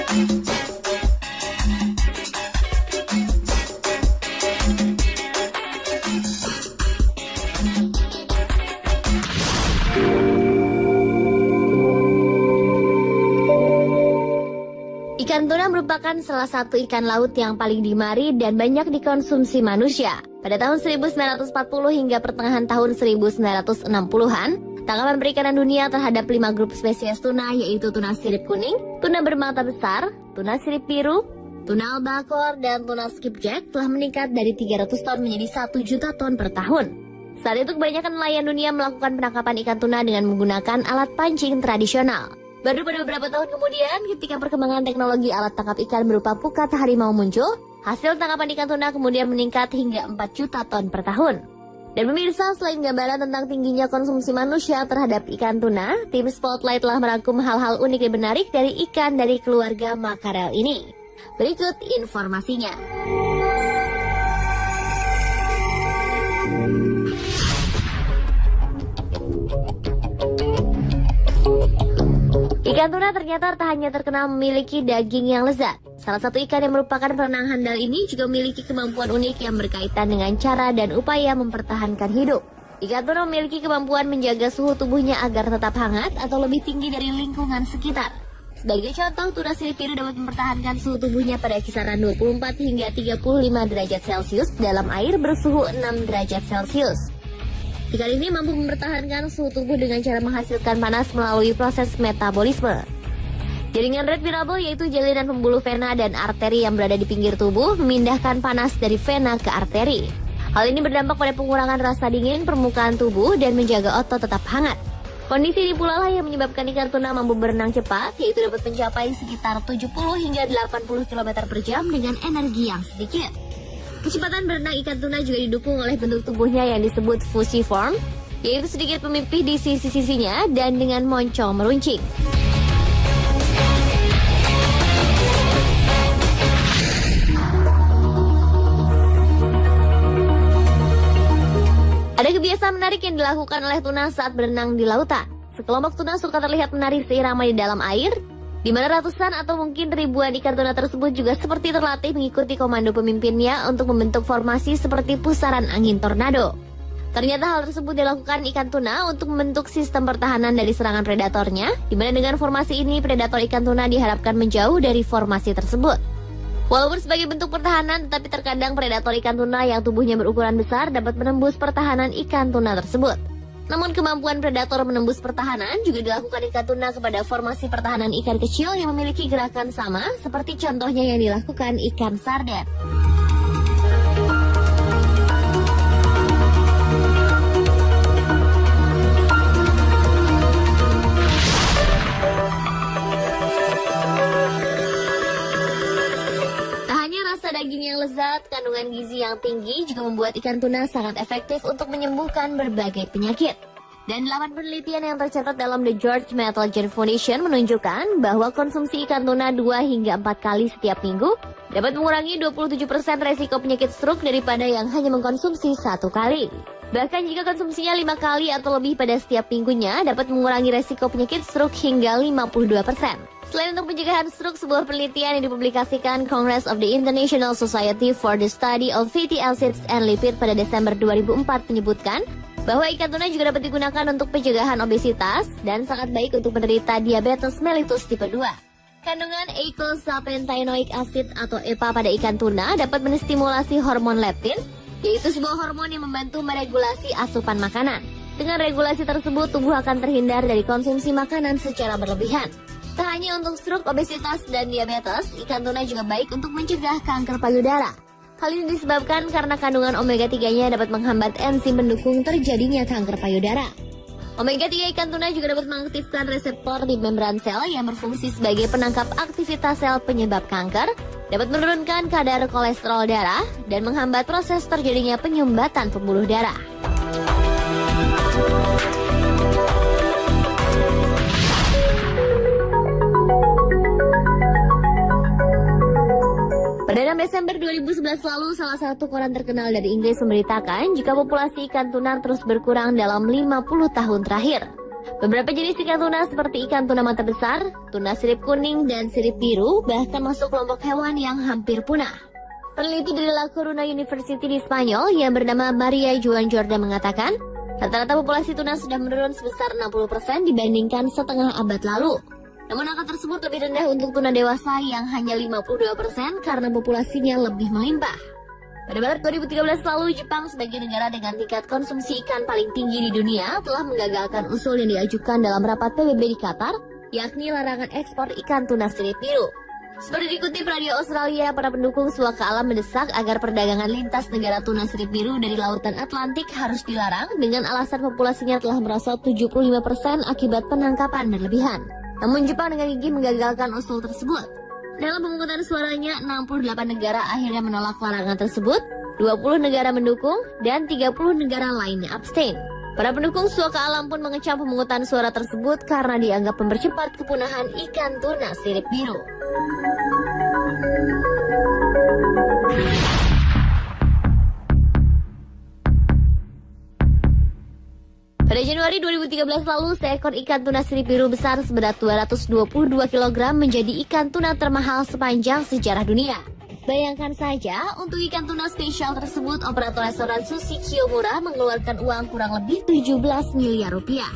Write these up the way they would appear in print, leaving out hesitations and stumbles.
Ikan tuna merupakan salah satu ikan laut yang paling dimari dan banyak dikonsumsi manusia. Pada tahun 1940 hingga pertengahan tahun 1960-an, tangkapan perikanan dunia terhadap 5 grup spesies tuna yaitu tuna sirip kuning, tuna bermata besar, tuna sirip biru, tuna albacore, dan tuna skipjack telah meningkat dari 300 ton menjadi 1 juta ton per tahun. Saat itu kebanyakan nelayan dunia melakukan penangkapan ikan tuna dengan menggunakan alat pancing tradisional. Baru pada beberapa tahun kemudian, ketika perkembangan teknologi alat tangkap ikan berupa pukat harimau muncul, hasil tangkapan ikan tuna kemudian meningkat hingga 4 juta ton per tahun. Dan pemirsa, selain gambaran tentang tingginya konsumsi manusia terhadap ikan tuna, tim Spotlight telah merangkum hal-hal unik dan menarik dari ikan dari keluarga makarel ini. Berikut informasinya. Ikan tuna ternyata tak hanya terkenal memiliki daging yang lezat. Salah satu ikan yang merupakan perenang handal ini juga memiliki kemampuan unik yang berkaitan dengan cara dan upaya mempertahankan hidup. Ikan tuna memiliki kemampuan menjaga suhu tubuhnya agar tetap hangat atau lebih tinggi dari lingkungan sekitar. Sebagai contoh, tuna sirip biru dapat mempertahankan suhu tubuhnya pada kisaran 24 hingga 35 derajat Celcius dalam air bersuhu 6 derajat Celcius. Ikan ini mampu mempertahankan suhu tubuh dengan cara menghasilkan panas melalui proses metabolisme. Jaringan red mirable yaitu jalinan pembuluh vena dan arteri yang berada di pinggir tubuh memindahkan panas dari vena ke arteri. Hal ini berdampak pada pengurangan rasa dingin permukaan tubuh dan menjaga otot tetap hangat. Kondisi ini pula lah yang menyebabkan ikan tuna mampu berenang cepat, yaitu dapat mencapai sekitar 70 hingga 80 km per jam dengan energi yang sedikit. Kecepatan berenang ikan tuna juga didukung oleh bentuk tubuhnya yang disebut fusiform, yaitu sedikit memipih di sisi-sisinya dan dengan moncong meruncing. Ada kebiasaan menarik yang dilakukan oleh tuna saat berenang di lautan. Sekelompok tuna suka terlihat menari seirama di dalam air, di mana ratusan atau mungkin ribuan ikan tuna tersebut juga seperti terlatih mengikuti komando pemimpinnya untuk membentuk formasi seperti pusaran angin tornado. Ternyata hal tersebut dilakukan ikan tuna untuk membentuk sistem pertahanan dari serangan predatornya, di mana dengan formasi ini predator ikan tuna diharapkan menjauh dari formasi tersebut. Walaupun sebagai bentuk pertahanan, tetapi terkadang predator ikan tuna yang tubuhnya berukuran besar dapat menembus pertahanan ikan tuna tersebut. Namun kemampuan predator menembus pertahanan juga dilakukan ikan tuna kepada formasi pertahanan ikan kecil yang memiliki gerakan sama seperti contohnya yang dilakukan ikan sarden. Tak hanya rasa daging yang lezat, kandungan gizi yang tinggi juga membuat ikan tuna sangat efektif untuk menyembuhkan berbagai penyakit. Dan 8 penelitian yang tercatat dalam The George Metalgen Foundation menunjukkan bahwa konsumsi ikan tuna 2 hingga 4 kali setiap minggu dapat mengurangi 27% resiko penyakit stroke daripada yang hanya mengkonsumsi 1 kali. Bahkan jika konsumsinya 5 kali atau lebih pada setiap minggunya dapat mengurangi resiko penyakit stroke hingga 52%. Selain untuk pencegahan stroke, sebuah penelitian yang dipublikasikan Congress of the International Society for the Study of Fatty Acids and Lipid pada Desember 2004 menyebutkan bahwa ikan tuna juga dapat digunakan untuk pencegahan obesitas dan sangat baik untuk penderita diabetes mellitus tipe 2. Kandungan eicosapentaenoic acid atau EPA pada ikan tuna dapat menstimulasi hormon leptin, yaitu sebuah hormon yang membantu meregulasi asupan makanan. Dengan regulasi tersebut, tubuh akan terhindar dari konsumsi makanan secara berlebihan. Tak hanya untuk stroke, obesitas, dan diabetes, ikan tuna juga baik untuk mencegah kanker payudara. Hal ini disebabkan karena kandungan omega 3-nya dapat menghambat enzim pendukung terjadinya kanker payudara. Omega 3 ikan tuna juga dapat mengaktifkan reseptor di membran sel yang berfungsi sebagai penangkap aktivitas sel penyebab kanker, dapat menurunkan kadar kolesterol darah, dan menghambat proses terjadinya penyumbatan pembuluh darah. Pada 6 Desember 2011 lalu, salah satu koran terkenal dari Inggris memberitakan jika populasi ikan tuna terus berkurang dalam 50 tahun terakhir. Beberapa jenis ikan tuna seperti ikan tuna mata besar, tuna sirip kuning, dan sirip biru bahkan masuk kelompok hewan yang hampir punah. Peneliti dari La Coruna University di Spanyol yang bernama Maria Joan Jordan mengatakan, rata-rata populasi tuna sudah menurun sebesar 60% dibandingkan setengah abad lalu. Namun angka tersebut lebih rendah untuk tuna dewasa yang hanya 52% karena populasinya lebih melimpah. Pada Maret 2013 lalu, Jepang sebagai negara dengan tingkat konsumsi ikan paling tinggi di dunia telah menggagalkan usul yang diajukan dalam rapat PBB di Qatar, yakni larangan ekspor ikan tuna sirip biru. Seperti dikutip Radio Australia, para pendukung suaka alam mendesak agar perdagangan lintas negara tuna sirip biru dari lautan Atlantik harus dilarang dengan alasan populasinya telah merosot 75% akibat penangkapan berlebihan. Namun Jepang dengan gigih menggagalkan usul tersebut. Dalam pemungutan suaranya, 68 negara akhirnya menolak larangan tersebut, 20 negara mendukung, dan 30 negara lainnya abstain. Para pendukung suaka alam pun mengecam pemungutan suara tersebut karena dianggap mempercepat kepunahan ikan tuna sirip biru. Pada Januari 2013 lalu, seekor ikan tuna sirip biru besar seberat 222 kg menjadi ikan tuna termahal sepanjang sejarah dunia. Bayangkan saja, untuk ikan tuna spesial tersebut, operator restoran sushi Kiyomura mengeluarkan uang kurang lebih 17 miliar rupiah.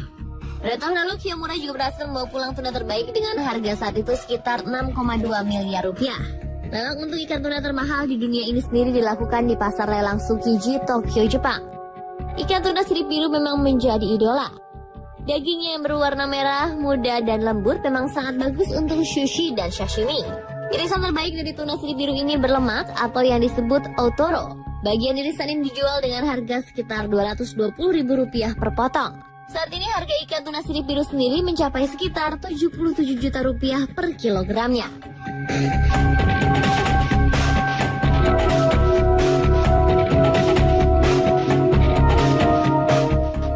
Pada tahun lalu, Kiyomura juga berhasil membawa pulang tuna terbaik dengan harga saat itu sekitar 6,2 miliar rupiah. Lelang untuk ikan tuna termahal di dunia ini sendiri dilakukan di pasar lelang Tsukiji, Tokyo, Jepang. Ikan tuna sirip biru memang menjadi idola. Dagingnya yang berwarna merah, muda, dan lembut memang sangat bagus untuk sushi dan sashimi. Irisan terbaik dari tuna sirip biru ini berlemak atau yang disebut otoro. Bagian irisan ini dijual dengan harga sekitar Rp220.000 per potong. Saat ini harga ikan tuna sirip biru sendiri mencapai sekitar Rp77 juta per kilogramnya.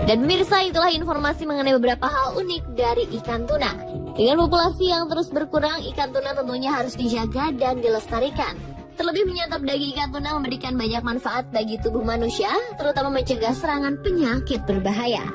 Dan pemirsa, itulah informasi mengenai beberapa hal unik dari ikan tuna. Dengan populasi yang terus berkurang, ikan tuna tentunya harus dijaga dan dilestarikan. Terlebih menyantap daging ikan tuna memberikan banyak manfaat bagi tubuh manusia, terutama mencegah serangan penyakit berbahaya.